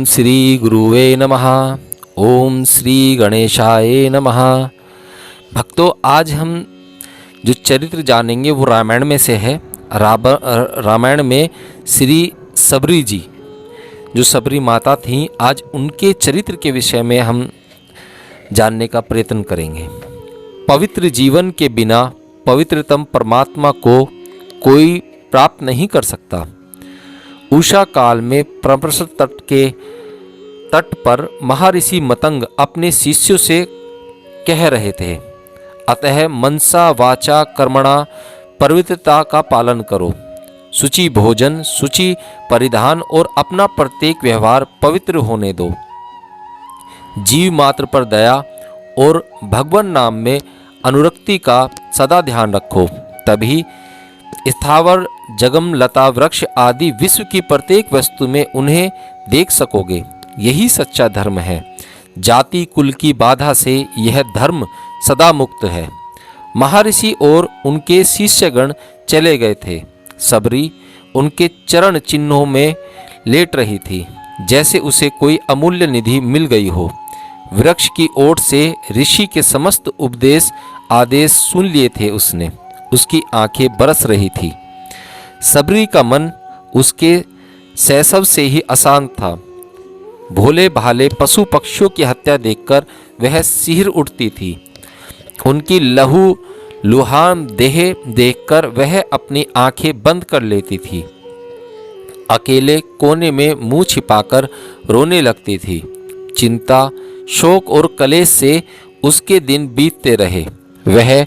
श्री गुरुवे नमः। ओम श्री गणेशाय नमः। भक्तों, आज हम जो चरित्र जानेंगे वो रामायण में से है। रामायण में श्री सबरी जी, जो सबरी माता थीं, आज उनके चरित्र के विषय में हम जानने का प्रयत्न करेंगे। पवित्र जीवन के बिना पवित्रतम परमात्मा को कोई प्राप्त नहीं कर सकता। उषा काल में प्रप्रस्थ तट पर महर्षि मतंग अपने शिष्यों से कह रहे थे, अतः मनसा वाचा कर्मणा पवित्रता का पालन करो। शुचि भोजन, शुचि परिधान और अपना प्रत्येक व्यवहार पवित्र होने दो। जीव मात्र पर दया और भगवान नाम में अनुरक्ति का सदा ध्यान रखो, तभी स्थावर जगम लता वृक्ष आदि विश्व की प्रत्येक वस्तु में उन्हें देख सकोगे। यही सच्चा धर्म है। जाति कुल की बाधा से यह धर्म सदा मुक्त है। महर्षि और उनके शिष्यगण चले गए थे। सबरी उनके चरण चिन्हों में लेट रही थी, जैसे उसे कोई अमूल्य निधि मिल गई हो। वृक्ष की ओट से ऋषि के समस्त उपदेश आदेश सुन लिए थे उसने। उसकी आंखें बरस रही थी। सबरी का मन उसके शैशव से ही अशांत था। भोले भाले पशु पक्षियों की हत्या देखकर वह सिहर उठती थी। उनकी लहू लुहान देह देखकर वह अपनी आंखें बंद कर लेती थी। अकेले कोने में मुंह छिपाकर रोने लगती थी। चिंता, शोक और कलेश से उसके दिन बीतते रहे। वह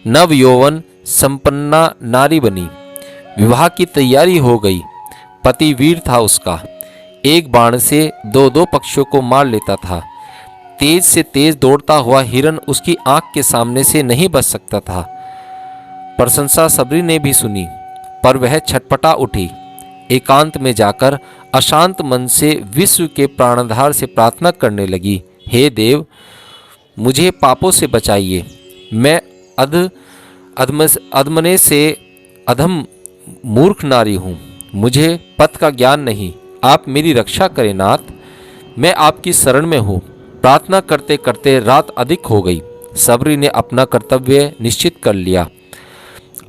नव यौवन संपन्ना नारी बनी। विवाह की तैयारी हो गई। पति वीर था उसका। एक बाण से दो दो पक्षियों को मार लेता था। तेज से तेज दौड़ता हुआ हिरन उसकी आंख के सामने से नहीं बच सकता था। प्रशंसा सबरी ने भी सुनी, पर वह छटपटा उठी। एकांत में जाकर अशांत मन से विश्व के प्राणधार से प्रार्थना करने लगी, हे देव, मुझे पापों से बचाइए। मैं अधमने से अधम मूर्ख नारी हूँ। मुझे पथ का ज्ञान नहीं। आप मेरी रक्षा करें नाथ। मैं आपकी शरण में हूँ। प्रार्थना करते करते रात अधिक हो गई। सबरी ने अपना कर्तव्य निश्चित कर लिया।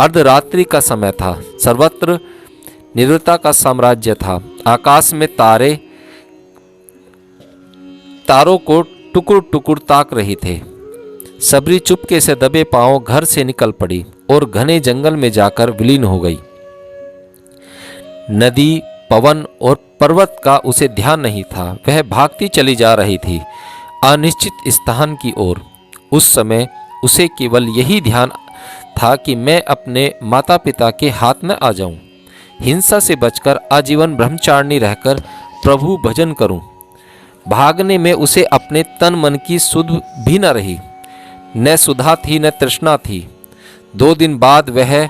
अर्धरात्रि का समय था। सर्वत्र निर्भरता का साम्राज्य था। आकाश में तारों को टुकुर टुकुर ताक रही थे। सबरी चुपके से दबे पांव घर से निकल पड़ी और घने जंगल में जाकर विलीन हो गई। नदी, पवन और पर्वत का उसे ध्यान नहीं था। वह भागती चली जा रही थी अनिश्चित स्थान की ओर। उस समय उसे केवल यही ध्यान था कि मैं अपने माता पिता के हाथ न आ जाऊं, हिंसा से बचकर आजीवन ब्रह्मचारिणी रहकर प्रभु भजन करूं। भागने में उसे अपने तन मन की सुध भी न रही। न सुधा थी न तृष्णा थी। 2 दिन बाद वह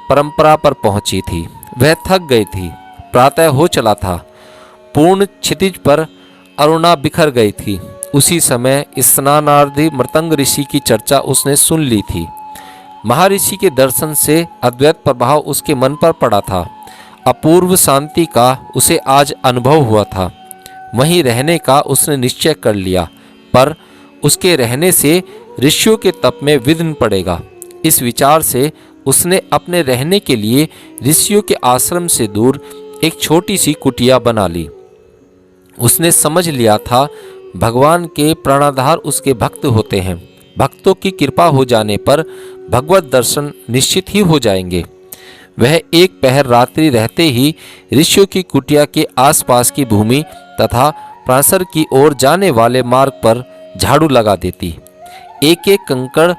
परंपरा पर पहुंची थी। वह थक गई थी। प्रातः हो चला था। पूर्ण क्षितिज पर अरुणा बिखर गई थी। उसी समय स्नानार्धी मृतंग ऋषि की चर्चा उसने सुन ली थी। महर्षि के दर्शन से अद्वैत प्रभाव उसके मन पर पड़ा था। अपूर्व शांति का उसे आज अनुभव हुआ था। वहीं रहने का उसने निश्चय कर लिया, पर उसके रहने से ऋषियों के तप में विघ्न पड़ेगा। इस विचार से उसने अपने रहने के लिए ऋषियों के आश्रम से दूर एक छोटी सी कुटिया बना ली। उसने समझ लिया था भगवान के प्राणाधार उसके भक्त होते हैं। भक्तों की कृपा हो जाने पर भगवत दर्शन निश्चित ही हो जाएंगे। वह एक पहर रात्रि रहते ही ऋषियों की कुटिया के आसपास की भूमि तथा प्रासर की ओर जाने वाले मार्ग पर झाड़ू लगा देती। एक एक कंकड़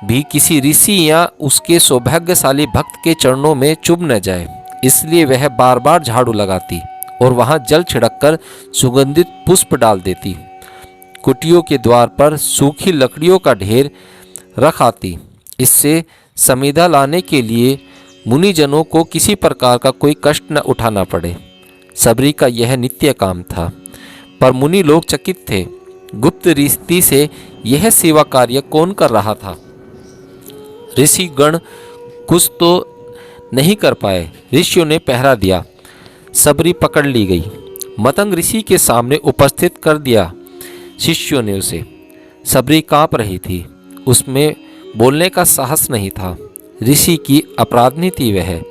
भी किसी ऋषि या उसके सौभाग्यशाली भक्त के चरणों में चुभ न जाए, इसलिए वह बार बार झाड़ू लगाती और वहां जल छिड़ककर सुगंधित पुष्प डाल देती। कुटियों के द्वार पर सूखी लकड़ियों का ढेर रख आती। इससे समिधा लाने के लिए मुनिजनों को किसी प्रकार का कोई कष्ट न उठाना पड़े। सबरी का यह नित्य काम था, पर मुनि लोग चकित थे। गुप्त रीति से यह सेवा कार्य कौन कर रहा था? ऋषि गण कुछ तो नहीं कर पाए। ऋषियों ने पहरा दिया। सबरी पकड़ ली गई। मतंग ऋषि के सामने उपस्थित कर दिया शिष्यों ने उसे। सबरी कांप रही थी, उसमें बोलने का साहस नहीं था। ऋषि की अपराधनी थी वह।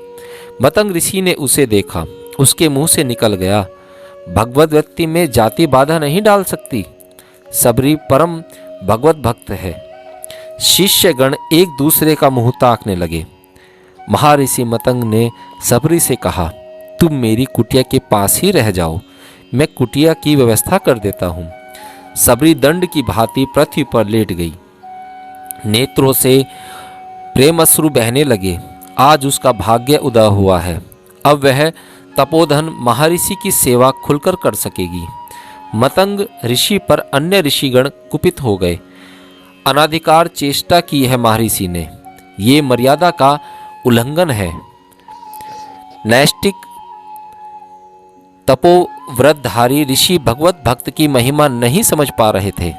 मतंग ऋषि ने उसे देखा, उसके मुंह से निकल गया, भगवत व्यक्ति में जाति बाधा नहीं डाल सकती। सबरी परम भगवत भक्त है। शिष्यगण एक दूसरे का मुंह ताकने लगे। महर्षि मतंग ने सबरी से कहा, तुम मेरी कुटिया के पास ही रह जाओ, मैं कुटिया की व्यवस्था कर देता हूँ। सबरी दंड की भांति पृथ्वी पर लेट गई। नेत्रों से प्रेमअश्रु बहने लगे। आज उसका भाग्य उदय हुआ है। अब वह तपोधन महर्षि की सेवा खुलकर कर सकेगी। मतंग ऋषि पर अन्य ऋषिगण कुपित हो गए। अनाधिकार चेष्टा की है महर्षि ने, ये मर्यादा का उल्लंघन है। नैष्टिक तपोव्रतधारी ऋषि भगवत भक्त की महिमा नहीं समझ पा रहे थे।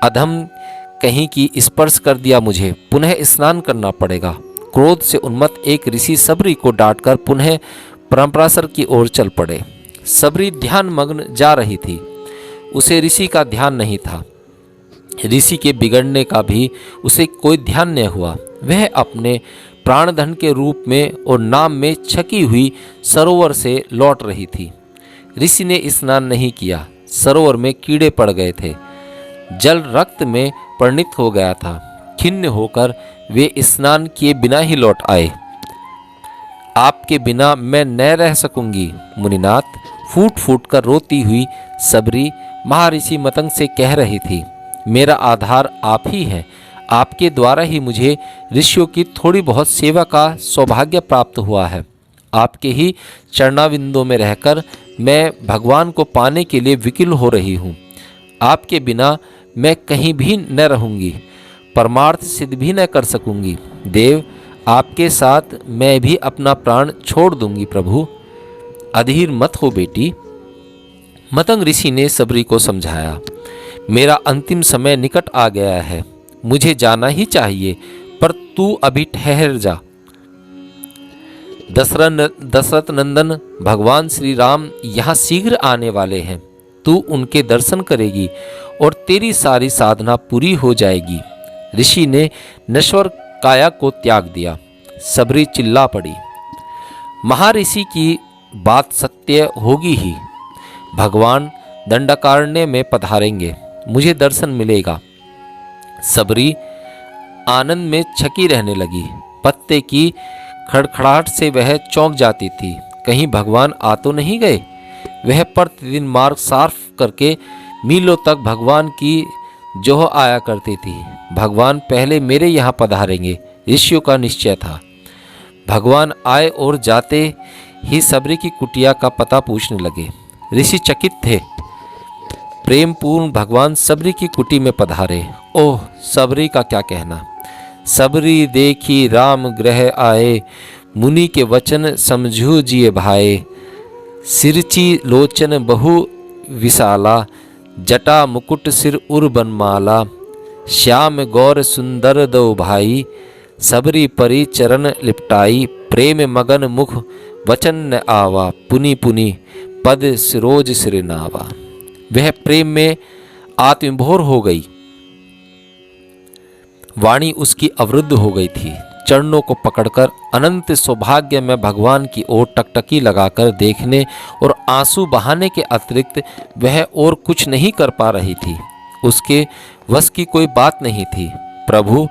अधम कहीं की स्पर्श कर दिया, मुझे पुनः स्नान करना पड़ेगा। क्रोध से उन्मत्त एक ऋषि सबरी को डांटकर पुनः परंपरासर की ओर चल पड़े। सबरी ध्यान मग्न जा रही थी, उसे ऋषि का ध्यान नहीं था। ऋषि के बिगड़ने का भी उसे कोई ध्यान नहीं हुआ। वह अपने प्राणधन के रूप में और नाम में छकी हुई सरोवर से लौट रही थी। ऋषि ने स्नान नहीं किया, सरोवर में कीड़े पड़ गए थे, जल रक्त में परिणित हो गया था। खिन्न होकर वे स्नान किए बिना ही लौट आए। आपके बिना मैं न रह सकूंगी मुनिनाथ, फूट फूट कर रोती हुई सबरी महर्षि मतंग से कह रही थी। मेरा आधार आप ही हैं, आपके द्वारा ही मुझे ऋषियों की थोड़ी बहुत सेवा का सौभाग्य प्राप्त हुआ है। आपके ही चरणाविंदों में रहकर मैं भगवान को पाने के लिए विकल हो रही हूँ। आपके बिना मैं कहीं भी न रहूँगी, परमार्थ सिद्ध भी न कर सकूँगी। देव, आपके साथ मैं भी अपना प्राण छोड़ दूंगी। प्रभु, अधीर मत हो बेटी। मतंग ऋषि ने सबरी को समझाया, मेरा अंतिम समय निकट आ गया है, मुझे जाना ही चाहिए, पर तू अभी ठहर जा। दशरथ नंदन भगवान श्री राम यहाँ शीघ्र आने वाले हैं। तू उनके दर्शन करेगी और तेरी सारी साधना पूरी हो जाएगी। ऋषि ने नश्वर काया को त्याग दिया। सबरी चिल्ला पड़ी, महर्षि की बात सत्य होगी ही। भगवान दंडकारण्य में पधारेंगे, मुझे दर्शन मिलेगा। सबरी आनंद में छकी रहने लगी। पत्ते की खड़खड़ाहट से वह चौंक जाती थी, कहीं भगवान आ तो नहीं गए। वह प्रतिदिन मार्ग साफ करके मीलों तक भगवान की जोह आया करती थी। भगवान पहले मेरे यहाँ पधारेंगे, ऋषियों का निश्चय था। भगवान आए और जाते ही सबरी की कुटिया का पता पूछने लगे। ऋषि चकित थे। प्रेम पूर्ण भगवान सबरी की कुटी में पधारे। ओह, सबरी का क्या कहना। सबरी देखी राम ग्रह आए, मुनि के वचन समझू जिए भाए। सिरची लोचन बहु विशाला, जटा मुकुट सिर उर बनमाला। श्याम गौर सुंदर दो भाई, सबरी परी चरण लिपटाई। प्रेम मगन मुख वचन न आवा, पुनि पुनि पद सिरोज सिर नावा। वह प्रेम में आत्मविभोर हो गई, वाणी उसकी अवरुद्ध हो गई थी। चरणों को पकड़कर अनंत सौभाग्य में भगवान की ओर टकटकी लगाकर देखने और आंसू बहाने के अतिरिक्त वह और कुछ नहीं कर पा रही थी। उसके वश की कोई बात नहीं थी। प्रभु,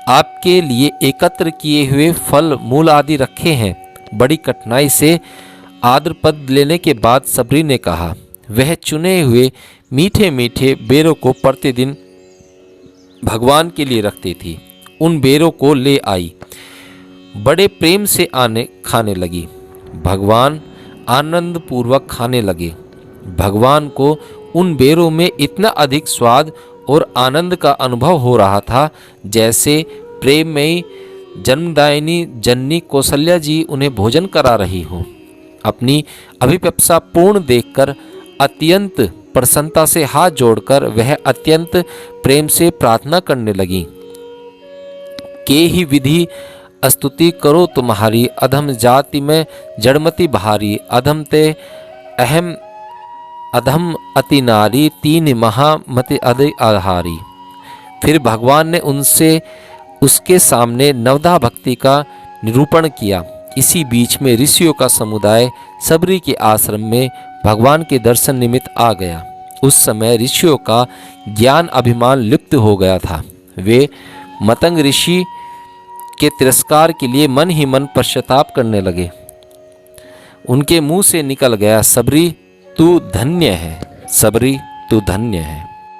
आपके लिए एकत्र किए हुए फल मूल आदि रखे हैं। बड़ी कठिनाई से आदर पद लेने के बाद सबरी ने कहा। वह चुने हुए मीठे मीठे बेरों को प्रतिदिन भगवान के लिए रखती थी। उन बेरों को ले आई, बड़े प्रेम से खाने लगी। भगवान आनंद पूर्वक खाने लगे। भगवान को उन बेरों में इतना अधिक स्वाद और आनंद का अनुभव हो रहा था जैसे प्रेममयी जन्मदायिनी जननी कौशल्या जी उन्हें भोजन करा रही हो। अपनी अभिप्सा पूर्ण देखकर अत्यंत प्रसन्नता से हाथ जोड़कर वह अत्यंत प्रेम से प्रार्थना करने लगी। के ही विधि स्तुति करो तुम्हारी, अधम जाति में जड़मति भारी। अधम ते अहम अधम अति नारी तीन महामति अधिक आहारी। फिर भगवान ने उनसे उसके सामने नवधा भक्ति का निरूपण किया। इसी बीच में ऋषियों का समुदाय सबरी के आश्रम में भगवान के दर्शन निमित्त आ गया। उस समय ऋषियों का ज्ञान अभिमान लुप्त हो गया था। वे मतंग ऋषि के तिरस्कार के लिए मन ही मन पश्चाताप करने लगे। उनके मुंह से निकल गया, सबरी तू धन्य है, सबरी तू धन्य है।